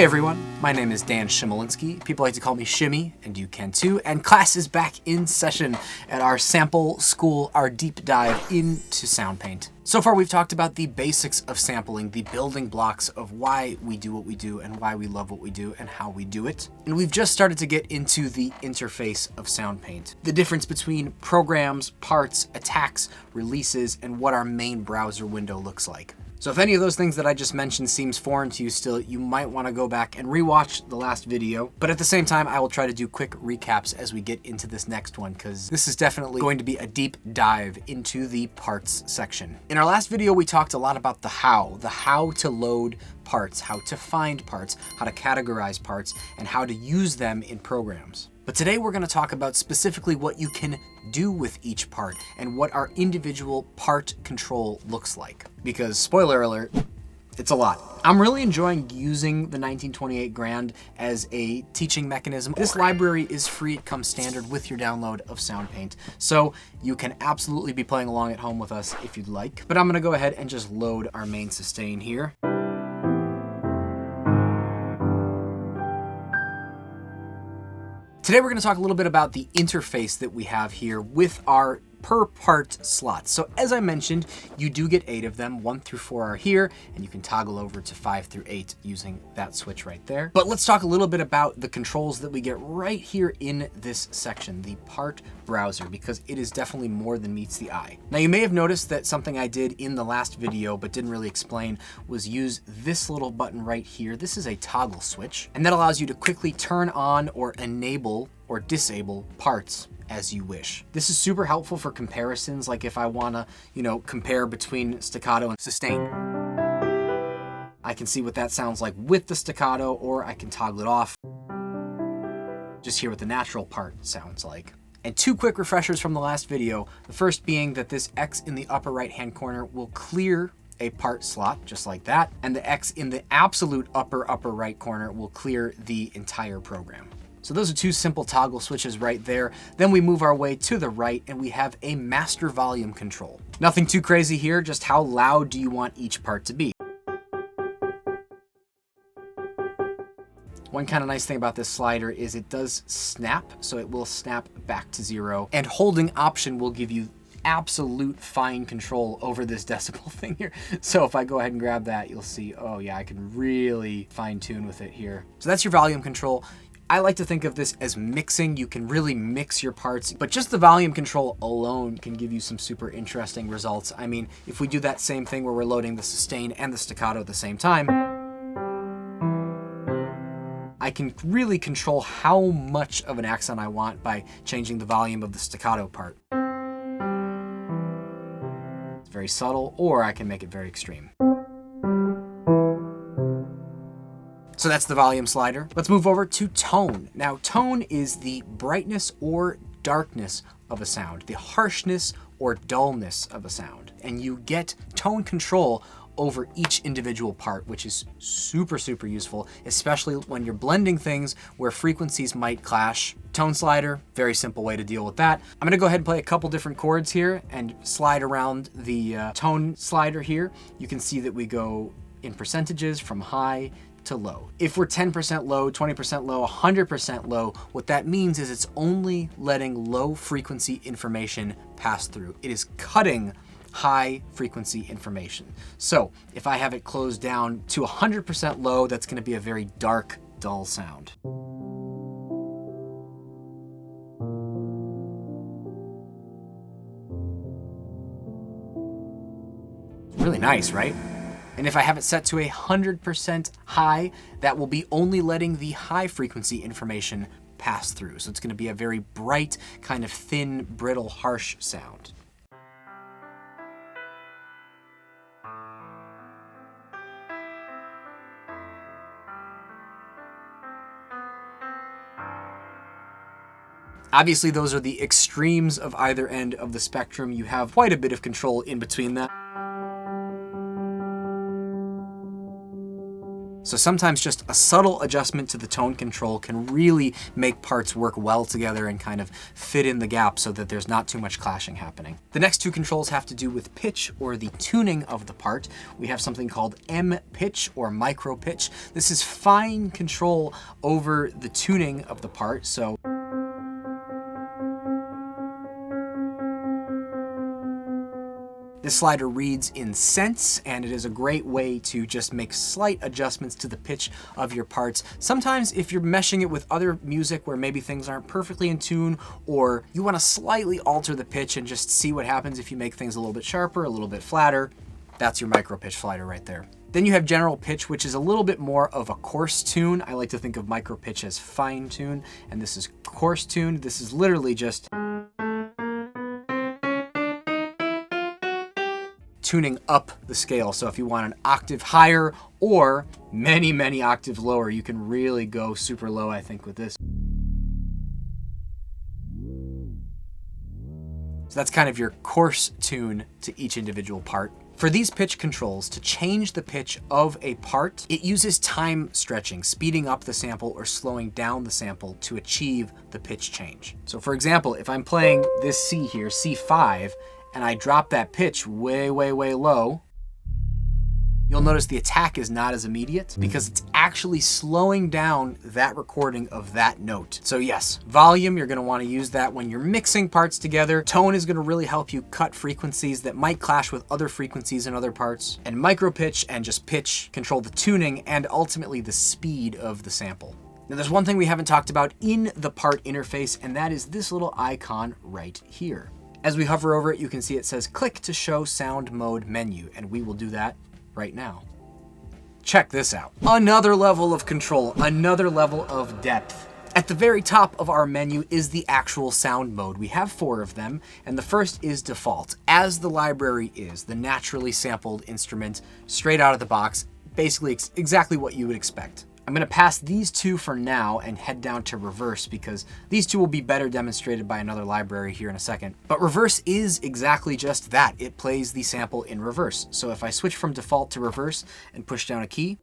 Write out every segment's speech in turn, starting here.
everyone, my name is Dan Shimolinski. People like to call me Shimmy, and you can too. And class is back in session at our sample school, our deep dive into Soundpaint. So far we've talked about the basics of sampling, the building blocks of why we do what we do and why we love what we do and how we do it. And we've just started to get into the interface of Soundpaint. The difference between programs, parts, attacks, releases, and what our main browser window looks like. So if any of those things that I just mentioned seems foreign to you still, you might want to go back and rewatch the last video. But at the same time, I will try to do quick recaps as we get into this next one, because this is definitely going to be a deep dive into the parts section. In our last video, we talked a lot about the how to load parts, how to find parts, how to categorize parts, and how to use them in programs. But today we're going to talk about specifically what you can do with each part and what our individual part control looks like. Because, spoiler alert, it's a lot. I'm really enjoying using the 1928 Grand as a teaching mechanism. This library is free, it comes standard with your download of Soundpaint. So you can absolutely be playing along at home with us if you'd like. But I'm going to go ahead and just load our main sustain here. Today we're going to talk a little bit about the interface that we have here with our per part slots. So as I mentioned, you do get 8 of them. 1 through 4 are here, and you can toggle over to 5 through 8 using that switch right there. But let's talk a little bit about the controls that we get right here in this section, the part browser, because it is definitely more than meets the eye. Now you may have noticed that something I did in the last video but didn't really explain was use this little button right here. This is a toggle switch, and that allows you to quickly turn on or enable or disable parts as you wish. This is super helpful for comparisons, like if I wanna, compare between staccato and sustain. I can see what that sounds like with the staccato, or I can toggle it off. Just hear what the natural part sounds like. And 2 quick refreshers from the last video. The first being that this X in the upper right-hand corner will clear a part slot, just like that. And the X in the absolute upper right corner will clear the entire program. So those are 2 simple toggle switches right there. Then we move our way to the right and we have a master volume control. Nothing too crazy here, just how loud do you want each part to be. One kind of nice thing about this slider is it does snap, so it will snap back to 0. And holding Option will give you absolute fine control over this decibel thing here. So if I go ahead and grab that, you'll see, oh yeah, I can really fine tune with it here. So that's your volume control. I like to think of this as mixing. You can really mix your parts, but just the volume control alone can give you some super interesting results. I mean, if we do that same thing where we're loading the sustain and the staccato at the same time, I can really control how much of an accent I want by changing the volume of the staccato part. It's very subtle, or I can make it very extreme. So that's the volume slider. Let's move over to tone. Now, tone is the brightness or darkness of a sound, the harshness or dullness of a sound. And you get tone control over each individual part, which is super, super useful, especially when you're blending things where frequencies might clash. Tone slider, very simple way to deal with that. I'm gonna go ahead and play a couple different chords here and slide around the tone slider here. You can see that we go in percentages from high to low. If we're 10% low, 20% low, 100% low, what that means is it's only letting low frequency information pass through. It is cutting high frequency information. So if I have it closed down to 100% low, that's going to be a very dark, dull sound. Really nice, right? And if I have it set to 100% high, that will be only letting the high frequency information pass through. So it's going to be a very bright, kind of thin, brittle, harsh sound. Obviously, those are the extremes of either end of the spectrum. You have quite a bit of control in between that. So sometimes just a subtle adjustment to the tone control can really make parts work well together and kind of fit in the gap so that there's not too much clashing happening. The next two controls have to do with pitch, or the tuning of the part. We have something called M pitch or micro pitch. This is fine control over the tuning of the part. So this slider reads in cents, and it is a great way to just make slight adjustments to the pitch of your parts. Sometimes if you're meshing it with other music where maybe things aren't perfectly in tune, or you want to slightly alter the pitch and just see what happens if you make things a little bit sharper, a little bit flatter, that's your micro pitch slider right there. Then you have general pitch, which is a little bit more of a coarse tune. I like to think of micro pitch as fine tune, and this is coarse tune. This is literally just tuning up the scale. So if you want an octave higher or many, many octaves lower, you can really go super low, I think, with this. So that's kind of your coarse tune to each individual part. For these pitch controls, to change the pitch of a part, it uses time stretching, speeding up the sample or slowing down the sample to achieve the pitch change. So for example, if I'm playing this C here, C5, and I drop that pitch way, way, way low, you'll notice the attack is not as immediate because it's actually slowing down that recording of that note. So yes, volume, you're gonna wanna use that when you're mixing parts together. Tone is gonna really help you cut frequencies that might clash with other frequencies in other parts. And micro pitch and just pitch control the tuning and ultimately the speed of the sample. Now there's one thing we haven't talked about in the part interface, and that is this little icon right here. As we hover over it, you can see it says click to show sound mode menu, and we will do that right now. Check this out. Another level of control, another level of depth. At the very top of our menu is the actual sound mode. We have 4 of them, and the first is default, as the library is, the naturally sampled instrument straight out of the box, basically exactly what you would expect. I'm gonna pass these 2 for now and head down to reverse because these 2 will be better demonstrated by another library here in a second. But reverse is exactly just that. It plays the sample in reverse. So if I switch from default to reverse and push down a key,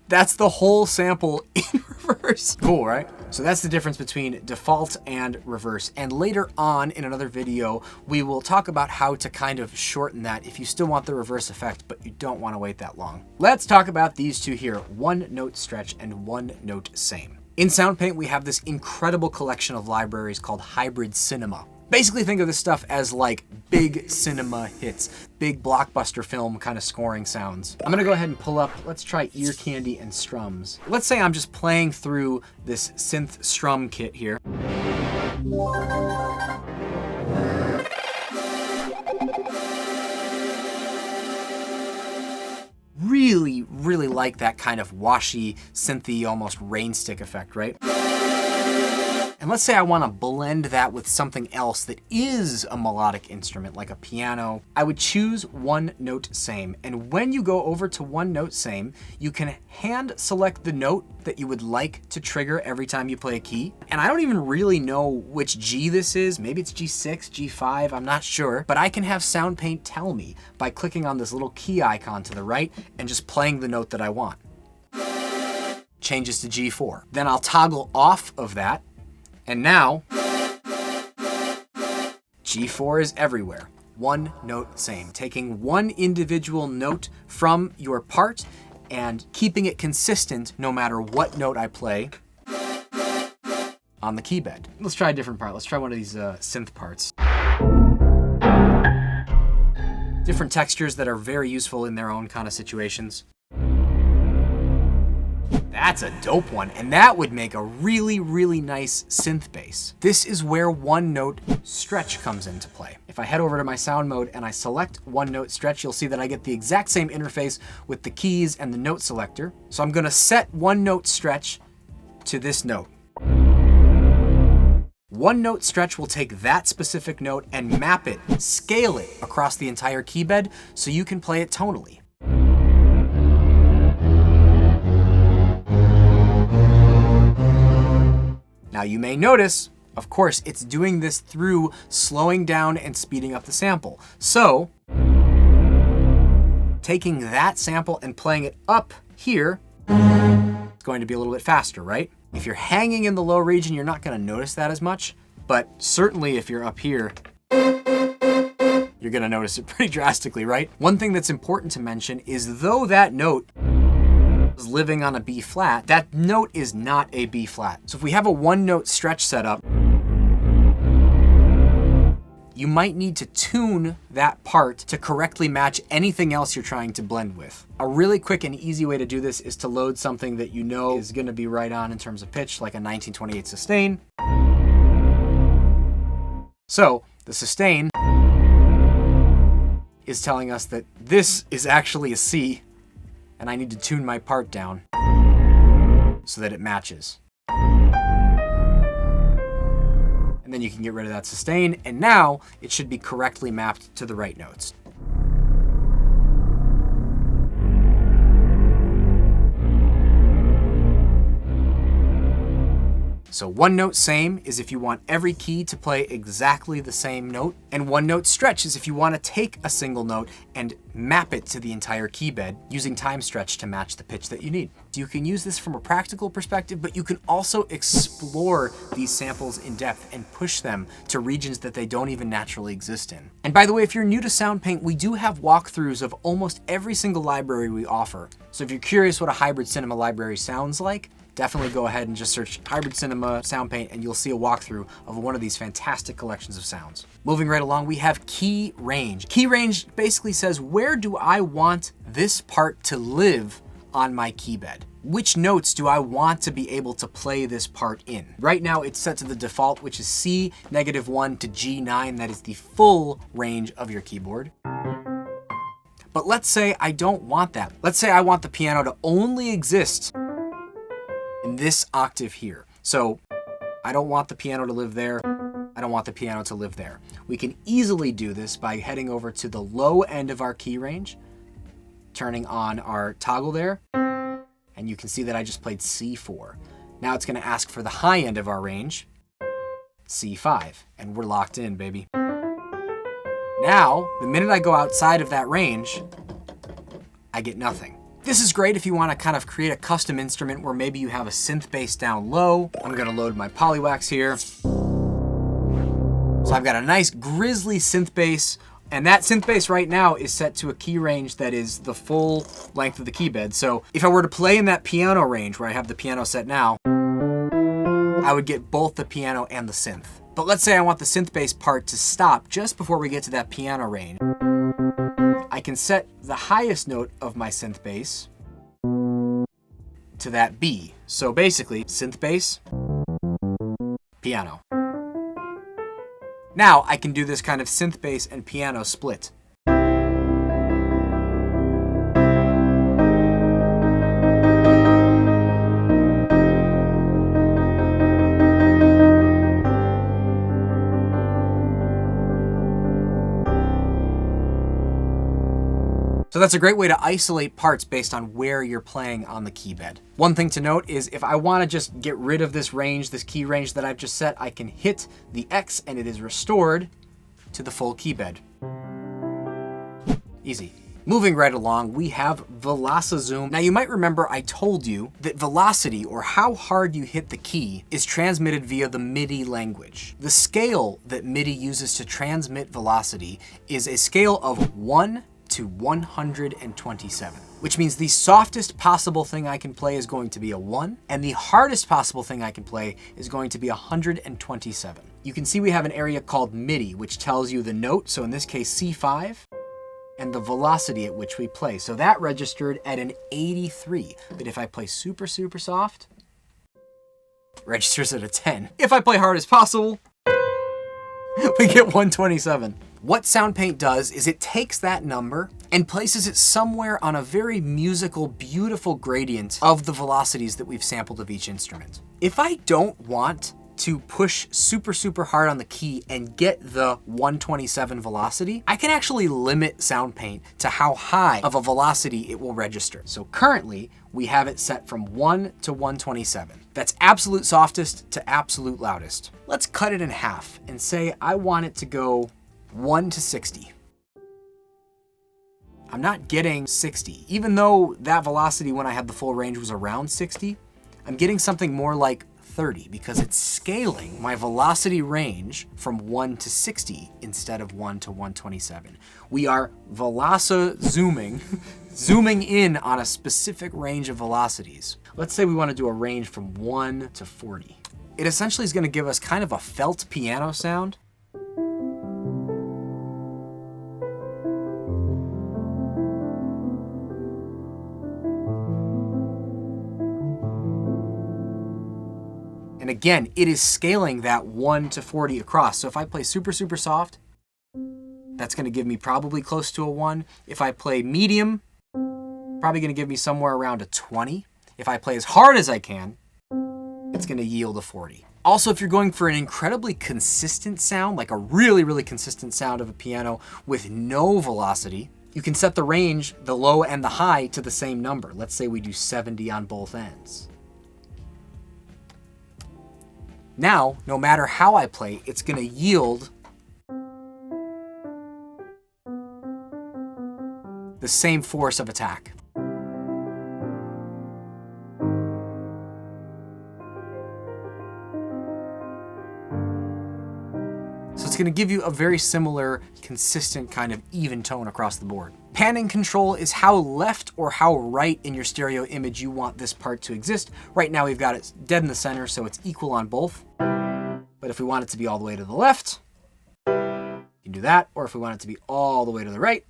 that's the whole sample in reverse. Cool, right? So that's the difference between default and reverse. And later on in another video, we will talk about how to kind of shorten that if you still want the reverse effect, but you don't want to wait that long. Let's talk about these 2 here, 1 note stretch and 1 note same. In Soundpaint, we have this incredible collection of libraries called hybrid cinema. Basically think of this stuff as like big cinema hits, big blockbuster film kind of scoring sounds. I'm gonna go ahead and pull up, let's try ear candy and strums. Let's say I'm just playing through this synth strum kit here. Really, really like that kind of washy, synthy, almost rain stick effect, right? And let's say I want to blend that with something else that is a melodic instrument, like a piano. I would choose 1 note same. And when you go over to 1 note same, you can hand select the note that you would like to trigger every time you play a key. And I don't even really know which G this is. Maybe it's G6, G5, I'm not sure. But I can have Soundpaint tell me by clicking on this little key icon to the right and just playing the note that I want. Changes to G4. Then I'll toggle off of that. And now, G4 is everywhere. 1 note same. Taking 1 individual note from your part and keeping it consistent no matter what note I play on the key bed. Let's try a different part. Let's try one of these synth parts. Different textures that are very useful in their own kind of situations. That's a dope one, and that would make a really, really nice synth bass. This is where 1 note stretch comes into play. If I head over to my sound mode and I select 1 note stretch, you'll see that I get the exact same interface with the keys and the note selector. So I'm gonna set 1 note stretch to this note. 1 note stretch will take that specific note and map it, scale it across the entire key bed so you can play it tonally. Now you may notice, of course, it's doing this through slowing down and speeding up the sample. So, taking that sample and playing it up here, it's going to be a little bit faster, right? If you're hanging in the low region, you're not gonna notice that as much, but certainly if you're up here, you're gonna notice it pretty drastically, right? One thing that's important to mention is though that note is living on a B flat, that note is not a B flat. So if we have a one note stretch set up, you might need to tune that part to correctly match anything else you're trying to blend with. A really quick and easy way to do this is to load something that you know is gonna be right on in terms of pitch, like a 1928 sustain. So the sustain is telling us that this is actually a C, and I need to tune my part down so that it matches. And then you can get rid of that sustain, and now it should be correctly mapped to the right notes. So one note same is if you want every key to play exactly the same note, and one note stretch is if you want to take a single note and map it to the entire key bed using time stretch to match the pitch that you need. You can use this from a practical perspective, but you can also explore these samples in depth and push them to regions that they don't even naturally exist in. And by the way, if you're new to Soundpaint, we do have walkthroughs of almost every single library we offer. So if you're curious what a hybrid cinema library sounds like, definitely go ahead and just search Hybrid Cinema Soundpaint and you'll see a walkthrough of one of these fantastic collections of sounds. Moving right along, we have key range. Key range basically says, where do I want this part to live on my key bed? Which notes do I want to be able to play this part in? Right now it's set to the default, which is C -1 to G9. That is the full range of your keyboard. But let's say I don't want that. Let's say I want the piano to only exist in this octave here. So I don't want the piano to live there. I don't want the piano to live there. We can easily do this by heading over to the low end of our key range, turning on our toggle there, and you can see that I just played C4. Now it's gonna ask for the high end of our range, C5, and we're locked in, baby. Now, the minute I go outside of that range, I get nothing. This is great if you want to kind of create a custom instrument where maybe you have a synth bass down low. I'm going to load my polywax here. So I've got a nice grizzly synth bass, and that synth bass right now is set to a key range that is the full length of the key bed. So if I were to play in that piano range where I have the piano set now, I would get both the piano and the synth. But let's say I want the synth bass part to stop just before we get to that piano range. I can set the highest note of my synth bass to that B. So basically, synth bass, piano. Now I can do this kind of synth bass and piano split. So that's a great way to isolate parts based on where you're playing on the key bed. One thing to note is if I want to just get rid of this range, this key range that I've just set, I can hit the X and it is restored to the full key bed. Easy. Moving right along, we have VelociZoom. Now you might remember I told you that velocity, or how hard you hit the key, is transmitted via the MIDI language. The scale that MIDI uses to transmit velocity is a scale of 1 to 127, which means the softest possible thing I can play is going to be a 1, and the hardest possible thing I can play is going to be 127. You can see we have an area called MIDI, which tells you the note, so in this case C5, and the velocity at which we play. So that registered at an 83, but if I play super, super soft, it registers at a 10. If I play hard as possible, we get 127. What Soundpaint does is it takes that number and places it somewhere on a very musical, beautiful gradient of the velocities that we've sampled of each instrument. If I don't want to push super hard on the key and get the 127 velocity, I can actually limit Soundpaint to how high of a velocity it will register. So currently, we have it set from 1 to 127. That's absolute softest to absolute loudest. Let's cut it in half and say I want it to go 1 to 60. I'm not getting 60. Even though that velocity when I had the full range was around 60, I'm getting something more like 30 because it's scaling my velocity range from 1 to 60 instead of 1 to 127. We are zooming in on a specific range of velocities. Let's say we want to do a range from 1 to 40. It essentially is going to give us kind of a felt piano sound. And again, it is scaling that 1 to 40 across. So if I play super soft, that's going to give me probably close to a 1. If I play medium, probably going to give me somewhere around a 20. If I play as hard as I can, it's going to yield a 40. Also, if you're going for an incredibly consistent sound, like a really consistent sound of a piano with no velocity, you can set the range, the low and the high, to the same number. Let's say we do 70 on both ends. Now, no matter how I play, it's going to yield the same force of attack. So it's going to give you a very similar, consistent kind of even tone across the board. Panning control is how left or how right in your stereo image you want this part to exist. Right now we've got it dead in the center, so it's equal on both. But if we want it to be all the way to the left, we can do that. Or if we want it to be all the way to the right,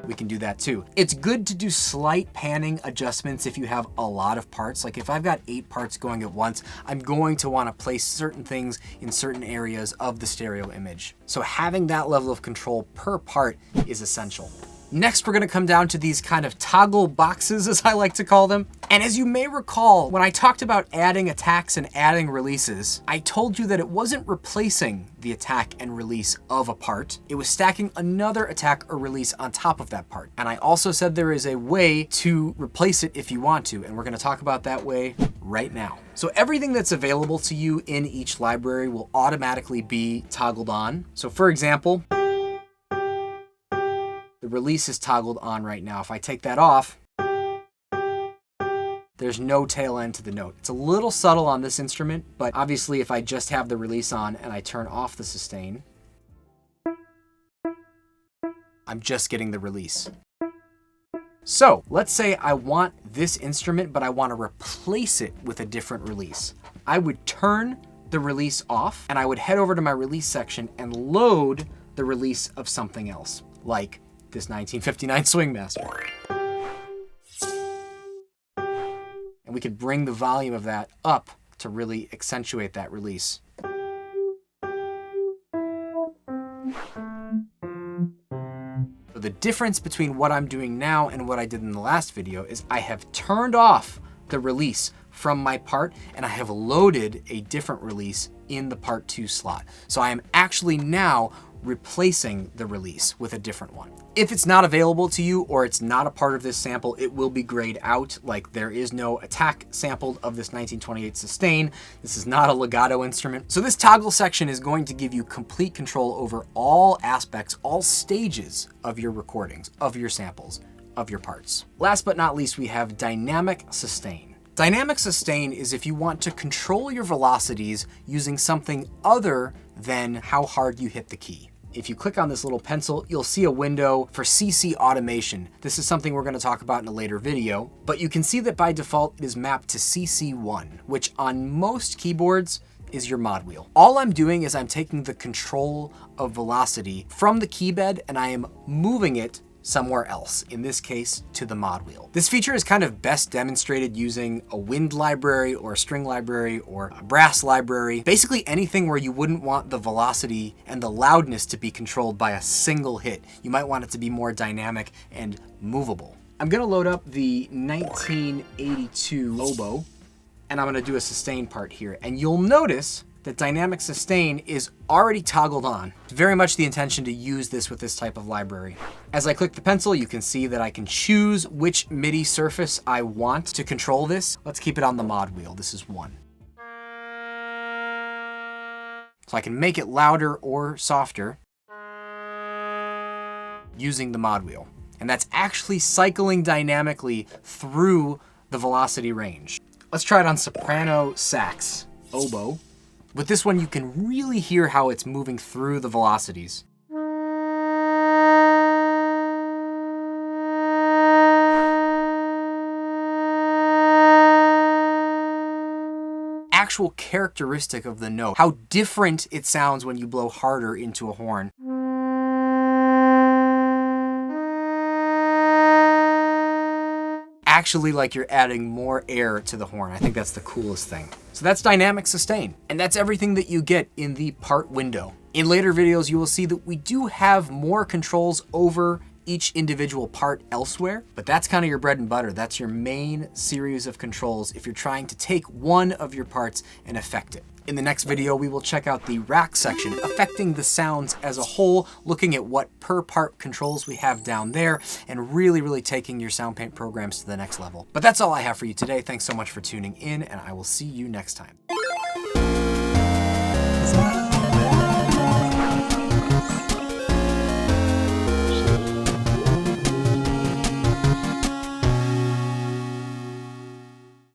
we can do that too. It's good to do slight panning adjustments if you have a lot of parts. Like if I've got 8 parts going at once, I'm going to want to place certain things in certain areas of the stereo image. So having that level of control per part is essential. Next, we're going to come down to these kind of toggle boxes, as I like to call them. And as you may recall, when I talked about adding attacks and adding releases, I told you that it wasn't replacing the attack and release of a part. It was stacking another attack or release on top of that part. And I also said there is a way to replace it if you want to, and we're going to talk about that way right now. So everything that's available to you in each library will automatically be toggled on. So for example, the release is toggled on right now. If I take that off, there's no tail end to the note. It's a little subtle on this instrument, but obviously if I just have the release on and I turn off the sustain, I'm just getting the release. So let's say I want this instrument, but I want to replace it with a different release. I would turn the release off and I would head over to my release section and load the release of something else, like this 1959 Swingmaster. And we could bring the volume of that up to really accentuate that release. So the difference between what I'm doing now and what I did in the last video is I have turned off the release from my part and I have loaded a different release in the part 2 slot. So I am actually now replacing the release with a different one. If it's not available to you or it's not a part of this sample, it will be grayed out. Like there is no attack sampled of this 1928 sustain. This is not a legato instrument. So this toggle section is going to give you complete control over all aspects, all stages of your recordings, of your samples, of your parts. Last but not least, we have dynamic sustain. Dynamic sustain is if you want to control your velocities using something other than how hard you hit the key. If you click on this little pencil, you'll see a window for CC automation. This is something we're going to talk about in a later video, but you can see that by default it is mapped to CC1, which on most keyboards is your mod wheel. All I'm doing is I'm taking the control of velocity from the key bed and I am moving it somewhere else, in this case to the mod wheel. This feature is kind of best demonstrated using a wind library or a string library or a brass library, basically anything where you wouldn't want the velocity and the loudness to be controlled by a single hit. You might want it to be more dynamic and movable. I'm gonna load up the 1982 oboe and I'm gonna do a sustain part here. And you'll notice that dynamic sustain is already toggled on. It's very much the intention to use this with this type of library. As I click the pencil, you can see that I can choose which MIDI surface I want to control this. Let's keep it on the mod wheel. This is 1. So I can make it louder or softer using the mod wheel. And that's actually cycling dynamically through the velocity range. Let's try it on soprano, sax, oboe. With this one, you can really hear how it's moving through the velocities. Actual characteristic of the note, how different it sounds when you blow harder into a horn. Actually, like you're adding more air to the horn. I think that's the coolest thing. So that's dynamic sustain. And that's everything that you get in the part window. In later videos, you will see that we do have more controls over each individual part elsewhere, but that's kind of your bread and butter. That's your main series of controls if you're trying to take one of your parts and affect it. In the next video, we will check out the rack section, affecting the sounds as a whole, looking at what per part controls we have down there, and really taking your Soundpaint programs to the next level. But that's all I have for you today. Thanks so much for tuning in, and I will see you next time.